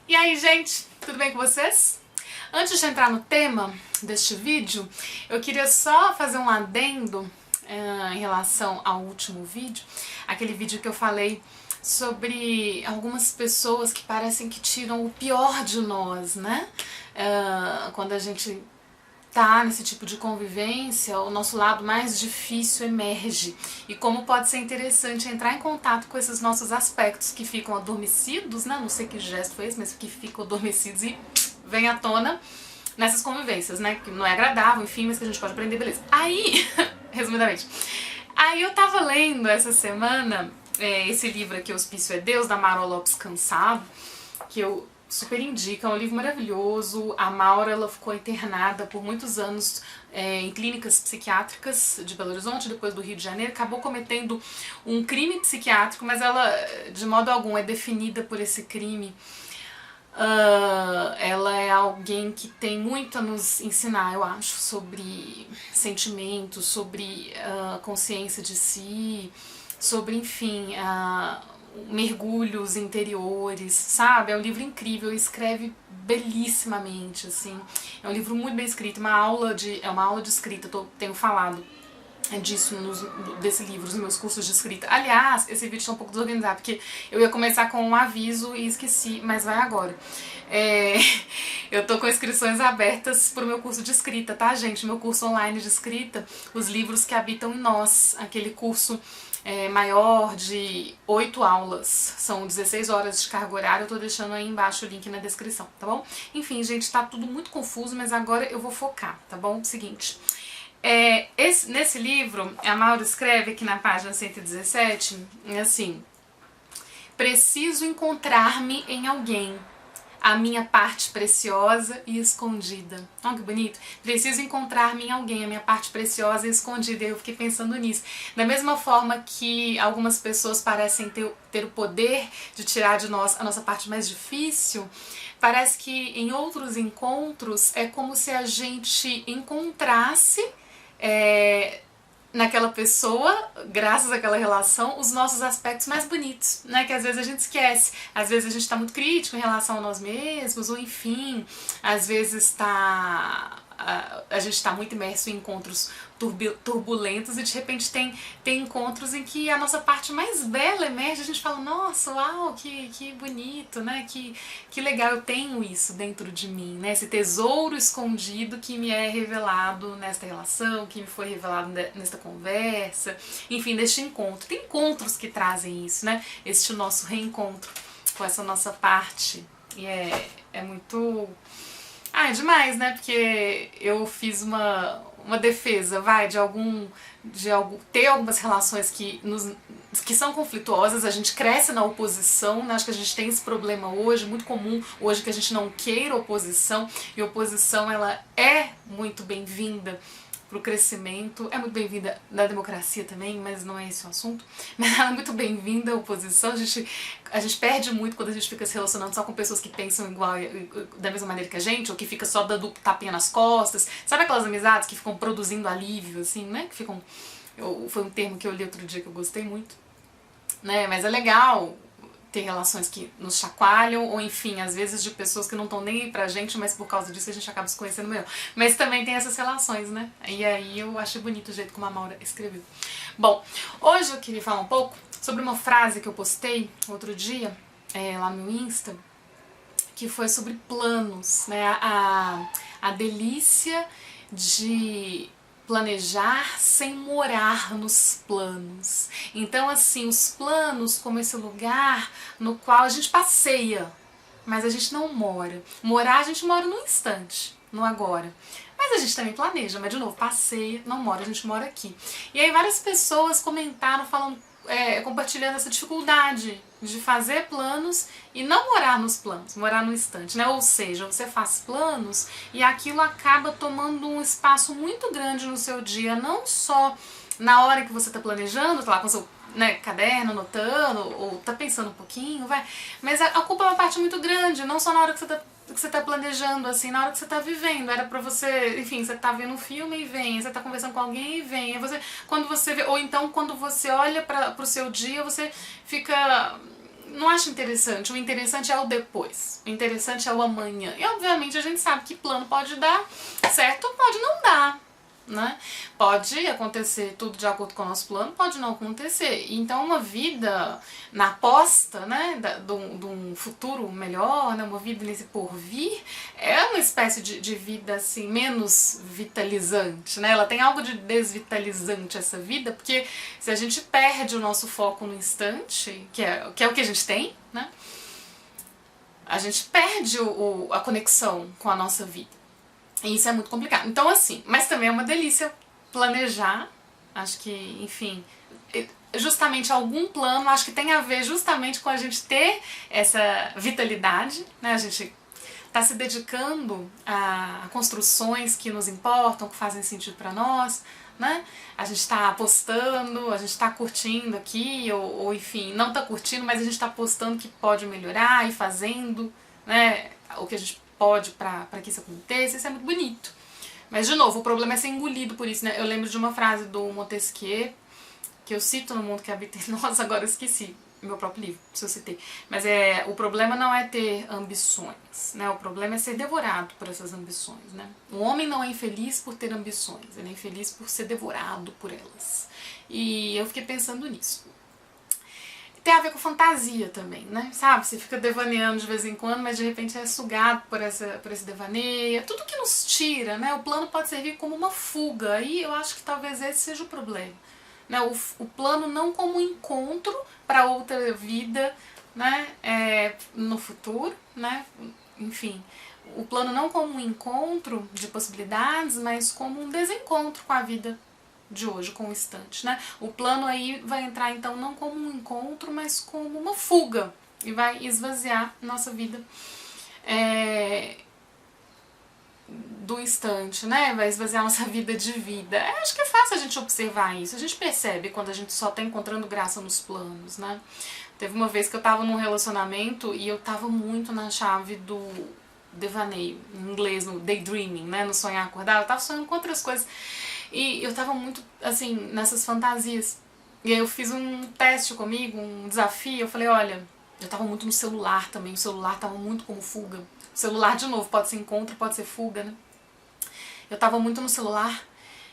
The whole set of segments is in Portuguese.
E aí, gente, tudo bem com vocês? Antes de entrar no tema deste vídeo, eu queria só fazer um adendo em relação ao último vídeo, aquele vídeo que eu falei sobre algumas pessoas que parecem que tiram o pior de nós, né? Quando a gente tá nesse tipo de convivência, o nosso lado mais difícil emerge. E como pode ser interessante entrar em contato com esses nossos aspectos que ficam adormecidos, né? Não sei que gesto foi esse, mas que ficam adormecidos e vem à tona nessas convivências, né? Que não é agradável, enfim, mas que a gente pode aprender, beleza. Aí, resumidamente, aí eu tava lendo essa semana esse livro aqui, Hospício é Deus, da Maura Lopes Cansado, que eu super indica, é um livro maravilhoso. A Maura, ela ficou internada por muitos anos em clínicas psiquiátricas de Belo Horizonte, depois do Rio de Janeiro, acabou cometendo um crime psiquiátrico, mas ela, de modo algum, é definida por esse crime. Ela é alguém que tem muito a nos ensinar, eu acho, sobre sentimentos, sobre consciência de si, sobre, enfim, mergulhos interiores, sabe? É um livro incrível, escreve belíssimamente, assim. É um livro muito bem escrito, é uma aula de escrita, tenho falado disso desse livro, nos meus cursos de escrita. Aliás, esse vídeo está um pouco desorganizado, porque eu ia começar com um aviso e esqueci, mas vai agora. Eu tô com inscrições abertas pro meu curso de escrita, tá, gente? Meu curso online de escrita, Os Livros que Habitam em Nós, aquele curso maior de 8 aulas, são 16 horas de carga horária, eu tô deixando aí embaixo o link na descrição, tá bom? Enfim, gente, tá tudo muito confuso, mas agora eu vou focar, tá bom? Seguinte, nesse livro, a Maura escreve aqui na página 117, assim: preciso encontrar-me em alguém, a minha parte preciosa e escondida. Olha que bonito. Preciso encontrar-me em alguém, a minha parte preciosa e escondida. Eu fiquei pensando nisso. Da mesma forma que algumas pessoas parecem ter o poder de tirar de nós a nossa parte mais difícil, parece que em outros encontros é como se a gente encontrasse naquela pessoa, graças àquela relação, os nossos aspectos mais bonitos, né? Que às vezes a gente esquece. Às vezes a gente está muito crítico em relação a nós mesmos, ou enfim, às vezes a gente está muito imerso em encontros turbulentos e de repente tem encontros em que a nossa parte mais bela emerge, a gente fala, nossa, uau, que bonito, né? Que legal, eu tenho isso dentro de mim, né? Esse tesouro escondido que me é revelado nesta relação, que me foi revelado nesta conversa, enfim, deste encontro. Tem encontros que trazem isso, né? Este nosso reencontro com essa nossa parte. E é muito... é demais, né? Porque eu fiz uma defesa, ter algumas relações que são conflituosas, a gente cresce na oposição, né? Acho que a gente tem esse problema hoje, muito comum hoje, que a gente não queira oposição, e oposição, ela é muito bem-vinda pro crescimento, é muito bem-vinda na democracia também, mas não é esse o assunto, mas ela é muito bem-vinda à oposição. A gente perde muito quando a gente fica se relacionando só com pessoas que pensam igual, da mesma maneira que a gente, ou que fica só dando tapinha nas costas, sabe aquelas amizades que ficam produzindo alívio, assim, né, que ficam, foi um termo que eu li outro dia que eu gostei muito, né, mas é legal ter relações que nos chacoalham, ou enfim, às vezes de pessoas que não estão nem aí pra gente, mas por causa disso a gente acaba se conhecendo melhor. Mas também tem essas relações, né? E aí eu achei bonito o jeito como a Maura escreveu. Bom, hoje eu queria falar um pouco sobre uma frase que eu postei outro dia, lá no Insta, que foi sobre planos, né? A delícia de planejar sem morar nos planos. Então, assim, os planos como esse lugar no qual a gente passeia, mas a gente não mora. Morar, a gente mora no instante, no agora. Mas a gente também planeja, mas de novo, passeia, não mora, a gente mora aqui. E aí várias pessoas comentaram, falando, compartilhando essa dificuldade de fazer planos e não morar nos planos, morar no instante, né? Ou seja, você faz planos e aquilo acaba tomando um espaço muito grande no seu dia, não só na hora que você está planejando, tá lá com o seu caderno, anotando, ou tá pensando um pouquinho, mas ocupa uma parte muito grande, não só na hora que você tá planejando, assim, na hora que você tá vivendo. Era pra você, enfim, você tá vendo um filme e vem, você tá conversando com alguém e vem, quando você vê, ou então quando você olha pro seu dia, você fica não acho interessante. O interessante é o depois. O interessante é o amanhã. E obviamente a gente sabe que plano pode dar certo ou pode não dar, né? Pode acontecer tudo de acordo com o nosso plano, pode não acontecer. Então uma vida na aposta, né, de um futuro melhor, né, uma vida nesse porvir, é uma espécie de vida assim, menos vitalizante, né? Ela tem algo de desvitalizante essa vida, porque se a gente perde o nosso foco no instante, que é o que a gente tem, né? A gente perde a conexão com a nossa vida. E isso é muito complicado. Então, assim, mas também é uma delícia planejar. Acho que, enfim, justamente algum plano, acho que tem a ver justamente com a gente ter essa vitalidade, né? A gente tá se dedicando a construções que nos importam, que fazem sentido para nós, né? A gente está apostando, a gente está curtindo aqui, ou enfim, não está curtindo, mas a gente está apostando que pode melhorar e fazendo, né, o que a gente pode para que isso aconteça. Isso é muito bonito. Mas, de novo, o problema é ser engolido por isso, né? Eu lembro de uma frase do Montesquieu, que eu cito no Mundo que Habita em Nós, agora eu esqueci, meu próprio livro, se eu citei. Mas o problema não é ter ambições, né? O problema é ser devorado por essas ambições, né? O homem não é infeliz por ter ambições, ele é infeliz por ser devorado por elas. E eu fiquei pensando nisso. Tem a ver com fantasia também, né? Sabe? Você fica devaneando de vez em quando, mas de repente é sugado por esse devaneio. Tudo que nos tira, né? O plano pode servir como uma fuga. E eu acho que talvez esse seja o problema. Né? O plano não como um encontro para outra vida, né? No futuro, né? Enfim, o plano não como um encontro de possibilidades, mas como um desencontro com a vida de hoje, com o instante, né? O plano aí vai entrar então não como um encontro, mas como uma fuga e vai esvaziar nossa vida do instante, né? Vai esvaziar nossa vida de vida. Acho que é fácil a gente observar isso. A gente percebe quando a gente só tá encontrando graça nos planos, né? Teve uma vez que eu tava num relacionamento e eu tava muito na chave do devaneio, em inglês, no daydreaming, né? No sonhar acordado. Eu tava sonhando com outras coisas. E eu tava muito, assim, nessas fantasias. E aí eu fiz um teste comigo, um desafio. Eu falei, olha, eu tava muito no celular também. O celular tava muito como fuga. O celular, de novo, pode ser encontro, pode ser fuga, né? Eu tava muito no celular.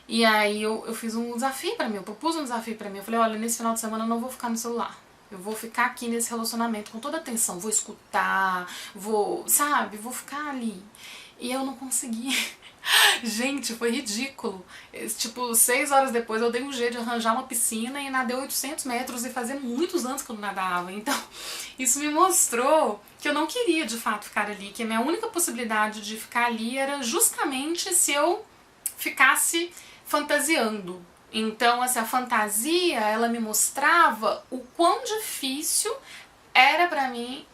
E aí eu fiz um desafio pra mim. Eu propus um desafio pra mim. Eu falei, olha, nesse final de semana eu não vou ficar no celular. Eu vou ficar aqui nesse relacionamento com toda a atenção. Vou escutar, vou ficar ali. E eu não consegui. Gente, foi ridículo. Tipo, 6 horas depois eu dei um jeito de arranjar uma piscina e nadei 800 metros e fazia muitos anos que eu não nadava. Então, isso me mostrou que eu não queria de fato ficar ali, que a minha única possibilidade de ficar ali era justamente se eu ficasse fantasiando. Então, assim, a fantasia, ela me mostrava o quão difícil era pra mim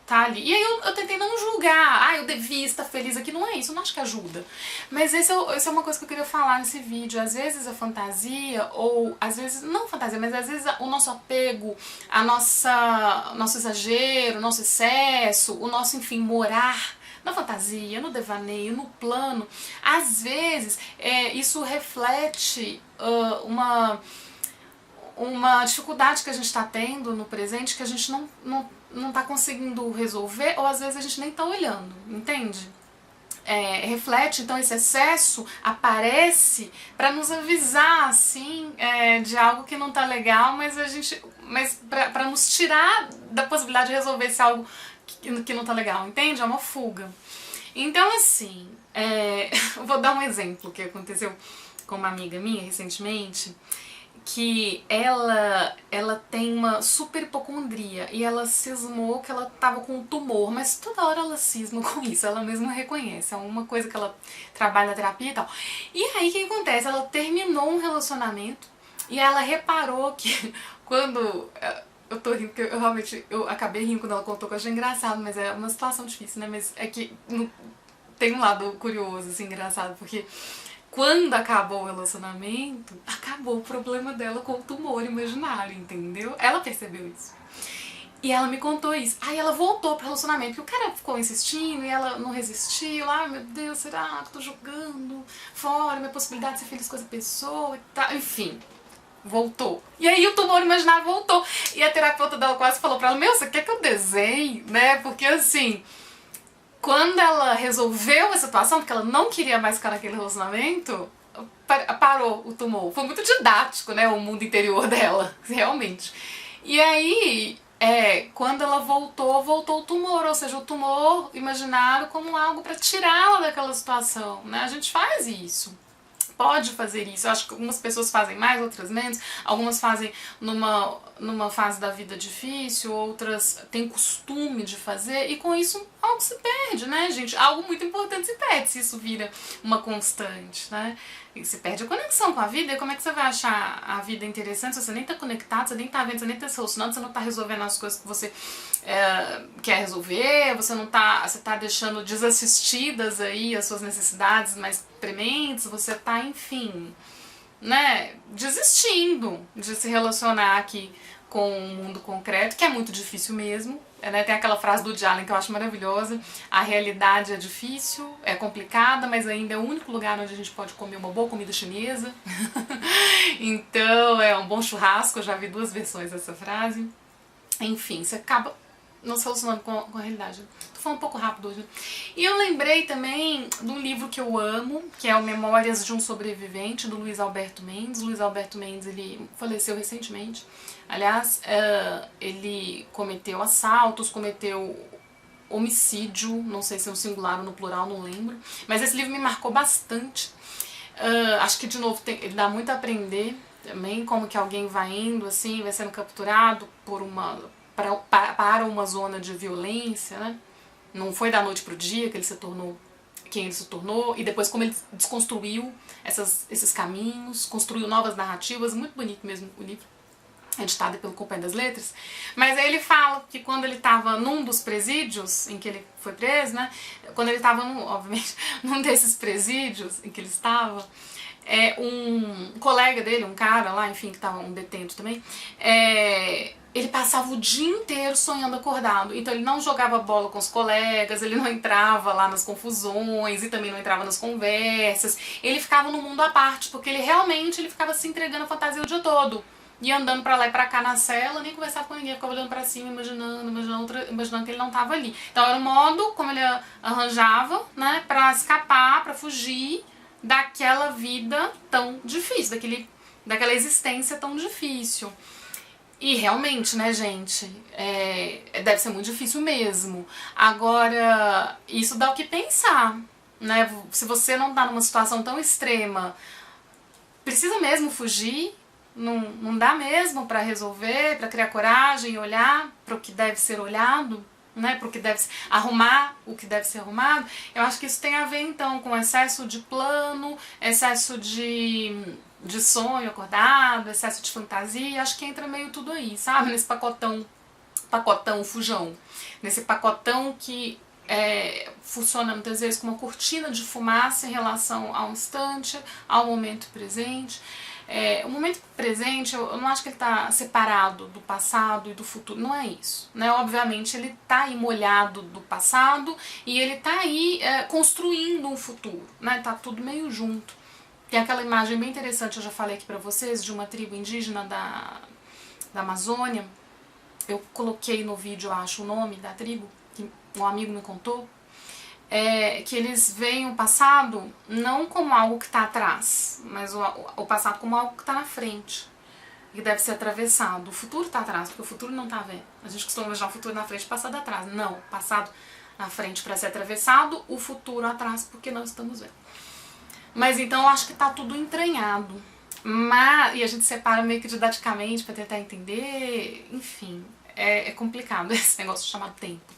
tá ali. E aí eu tentei não julgar, eu devia estar feliz aqui, não é isso, eu não acho que ajuda. Mas essa é uma coisa que eu queria falar nesse vídeo. Às vezes a fantasia, ou às vezes, não fantasia, mas às vezes o nosso apego, nosso exagero, o nosso excesso, o nosso, enfim, morar na fantasia, no devaneio, no plano, às vezes isso reflete uma dificuldade que a gente está tendo no presente que a gente não tá conseguindo resolver, ou às vezes a gente nem tá olhando, entende? Reflete, então esse excesso aparece para nos avisar, assim, de algo que não tá legal, mas para nos tirar da possibilidade de resolver esse algo que não tá legal, entende? É uma fuga. Então, assim, vou dar um exemplo que aconteceu com uma amiga minha recentemente, que ela tem uma super hipocondria e ela cismou que ela tava com um tumor, mas toda hora ela cisma com isso, ela mesma reconhece, é uma coisa que ela trabalha na terapia e tal. E aí o que acontece? Ela terminou um relacionamento e ela reparou que quando... Eu tô rindo porque eu acabei rindo quando ela contou, que eu achei engraçado, mas é uma situação difícil, né? Mas é que tem um lado curioso, assim, engraçado, porque quando acabou o relacionamento, acabou o problema dela com o tumor imaginário, entendeu? Ela percebeu isso. E ela me contou isso. Aí ela voltou pro relacionamento, porque o cara ficou insistindo e ela não resistiu. Meu Deus, será que eu tô jogando fora minha possibilidade de ser feliz com essa pessoa e tal? Enfim, voltou. E aí o tumor imaginário voltou. E a terapeuta dela quase falou pra ela, meu, você quer que eu desenhe? Né? Porque assim, quando ela resolveu a situação, porque ela não queria mais ficar naquele relacionamento, parou o tumor. Foi muito didático, né, o mundo interior dela, realmente. E aí, quando ela voltou o tumor, ou seja, o tumor imaginário como algo para tirá-la daquela situação, né? A gente faz isso. Pode fazer isso. Eu acho que algumas pessoas fazem mais, outras menos. Algumas fazem numa fase da vida difícil, outras têm costume de fazer, e com isso algo se perde, né, gente? Algo muito importante se perde se isso vira uma constante, né? E se perde a conexão com a vida, e como é que você vai achar a vida interessante se você nem tá conectado, você nem tá vendo, você nem tá solucionando, você não tá resolvendo as coisas que você quer resolver, você tá deixando desassistidas aí as suas necessidades mais prementes, você tá, enfim, né, desistindo de se relacionar aqui com o mundo concreto, que é muito difícil mesmo, né? Tem aquela frase do Woody Allen que eu acho maravilhosa: a realidade é difícil, é complicada, mas ainda é o único lugar onde a gente pode comer uma boa comida chinesa. Então é um bom churrasco, eu já vi 2 versões dessa frase. Enfim, você acaba não se relacionando com a realidade. Tô falando um pouco rápido hoje. E eu lembrei também de um livro que eu amo, que é o Memórias de um Sobrevivente, do Luiz Alberto Mendes. Luiz Alberto Mendes, ele faleceu recentemente. Aliás, ele cometeu assaltos, cometeu homicídio, não sei se é no singular ou no plural, não lembro. Mas esse livro me marcou bastante. Acho que, de novo, ele dá muito a aprender também, como que alguém vai indo, assim, vai sendo capturado para uma zona de violência, né? Não foi da noite pro dia que ele se tornou quem ele se tornou, e depois como ele desconstruiu esses caminhos, construiu novas narrativas, muito bonito mesmo o livro, editado pelo Companhia das Letras. Mas aí ele fala que quando ele estava num dos presídios em que ele foi preso, né, quando ele estava, obviamente, num desses presídios em que ele estava, um colega dele, um cara lá, enfim, que estava um detento também, ele passava o dia inteiro sonhando acordado. Então ele não jogava bola com os colegas, ele não entrava lá nas confusões e também não entrava nas conversas. Ele ficava no mundo à parte, porque ele realmente ficava se entregando à fantasia o dia todo. E andando pra lá e pra cá na cela, nem conversava com ninguém, ficava olhando pra cima, imaginando que ele não tava ali. Então era o modo como ele arranjava, né, pra escapar, pra fugir daquela vida tão difícil, daquela existência tão difícil. E realmente, né, gente, deve ser muito difícil mesmo. Agora, isso dá o que pensar, né? Se você não tá numa situação tão extrema, precisa mesmo fugir? Não dá mesmo pra resolver, pra criar coragem e olhar para o que deve ser olhado, né, para o que deve ser, arrumar o que deve ser arrumado? Eu acho que isso tem a ver então com excesso de plano, excesso de sonho acordado, excesso de fantasia. Acho que entra meio tudo aí, sabe? Nesse pacotão fujão, nesse pacotão que funciona muitas vezes como uma cortina de fumaça em relação ao instante, ao momento presente. O momento presente, eu não acho que ele está separado do passado e do futuro, não é isso, né? Obviamente ele está aí molhado do passado e ele está aí construindo um futuro, né? Tá tudo meio junto. Tem aquela imagem bem interessante, eu já falei aqui pra vocês, de uma tribo indígena da Amazônia. Eu coloquei no vídeo, eu acho, o nome da tribo, que um amigo me contou. Que eles veem o passado não como algo que está atrás, mas o passado como algo que está na frente, que deve ser atravessado. O futuro está atrás, porque o futuro não está vendo. A gente costuma imaginar o futuro na frente e o passado atrás. Não, o passado na frente para ser atravessado, o futuro atrás porque não estamos vendo. Mas então eu acho que está tudo entranhado. E a gente separa meio que didaticamente para tentar entender, enfim, é complicado esse negócio chamado tempo.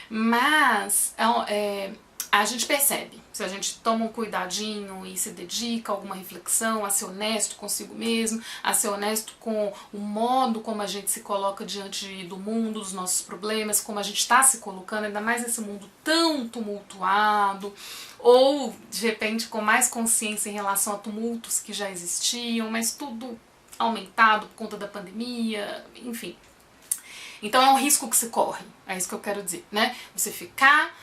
Mas a gente percebe, se a gente toma um cuidadinho e se dedica a alguma reflexão, a ser honesto consigo mesmo, a ser honesto com o modo como a gente se coloca diante do mundo, dos nossos problemas, como a gente está se colocando, ainda mais nesse mundo tão tumultuado, ou de repente com mais consciência em relação a tumultos que já existiam, mas tudo aumentado por conta da pandemia, enfim. Então é um risco que se corre, é isso que eu quero dizer, né? Você ficar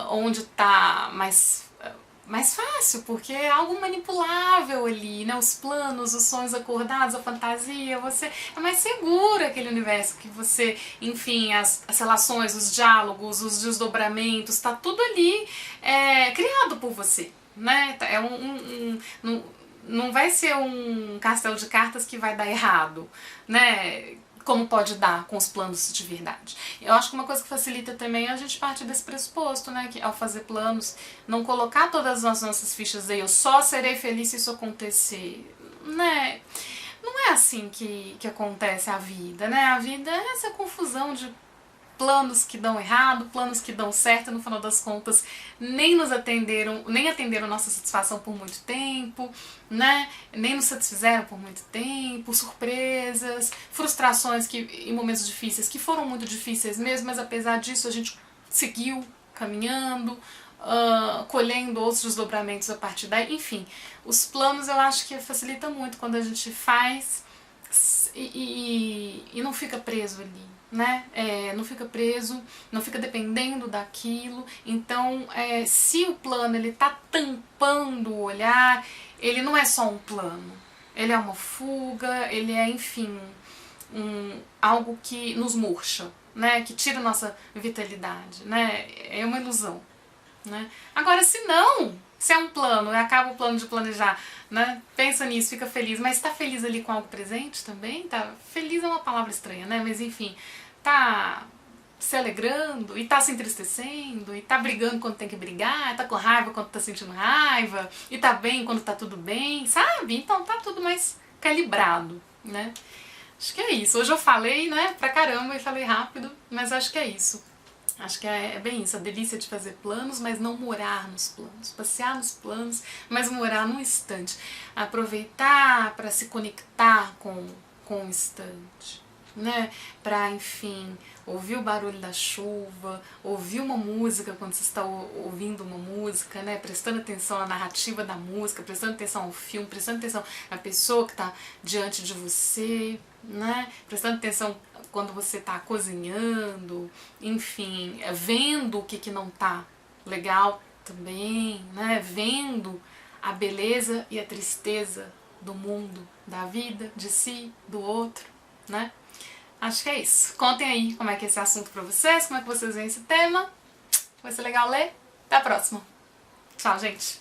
onde está mais mais fácil, porque é algo manipulável ali, né? Os planos, os sonhos acordados, a fantasia, você é mais seguro aquele universo que você, enfim, as relações, os diálogos, os desdobramentos, tá tudo ali criado por você, né? É não vai ser um castelo de cartas que vai dar errado, né? Como pode dar com os planos de verdade. Eu acho que uma coisa que facilita também é a gente partir desse pressuposto, né, que ao fazer planos, não colocar todas as nossas fichas aí, eu só serei feliz se isso acontecer, né? Não é assim que acontece a vida, né? A vida é essa confusão de planos que dão errado, planos que dão certo, no final das contas nem atenderam nossa satisfação por muito tempo, né? Nem nos satisfizeram por muito tempo, surpresas, frustrações que, em momentos difíceis, que foram muito difíceis mesmo, mas apesar disso a gente seguiu caminhando, colhendo outros desdobramentos a partir daí, enfim, os planos eu acho que facilita muito quando a gente faz e não fica preso ali, né? Não fica preso, não fica dependendo daquilo. Então, se o plano ele tá tampando o olhar, ele não é só um plano, ele é uma fuga, ele é, enfim, algo que nos murcha, né? Que tira a nossa vitalidade, né? É uma ilusão, né? Agora, se não, se é um plano, acaba o plano de planejar, né? Pensa nisso, fica feliz, mas tá feliz ali com algo presente também? Tá? Feliz é uma palavra estranha, né? Mas enfim, tá se alegrando, e tá se entristecendo, e tá brigando quando tem que brigar, tá com raiva quando tá sentindo raiva, e tá bem quando tá tudo bem, sabe? Então tá tudo mais calibrado, né? Acho que é isso. Hoje eu falei, né, pra caramba e falei rápido, mas acho que é isso. Acho que é bem isso, a delícia de fazer planos, mas não morar nos planos. Passear nos planos, mas morar num instante. Aproveitar para se conectar com o instante, né? Para, enfim, ouvir o barulho da chuva, ouvir uma música quando você está ouvindo uma música, né? Prestando atenção à narrativa da música, prestando atenção ao filme, prestando atenção à pessoa que está diante de você, né? Prestando atenção quando você está cozinhando, enfim, vendo o que não está legal também, né? Vendo a beleza e a tristeza do mundo, da vida, de si, do outro, né? Acho que é isso. Contem aí como é que é esse assunto pra vocês, como é que vocês veem esse tema. Vai ser legal ler. Até a próxima. Tchau, gente.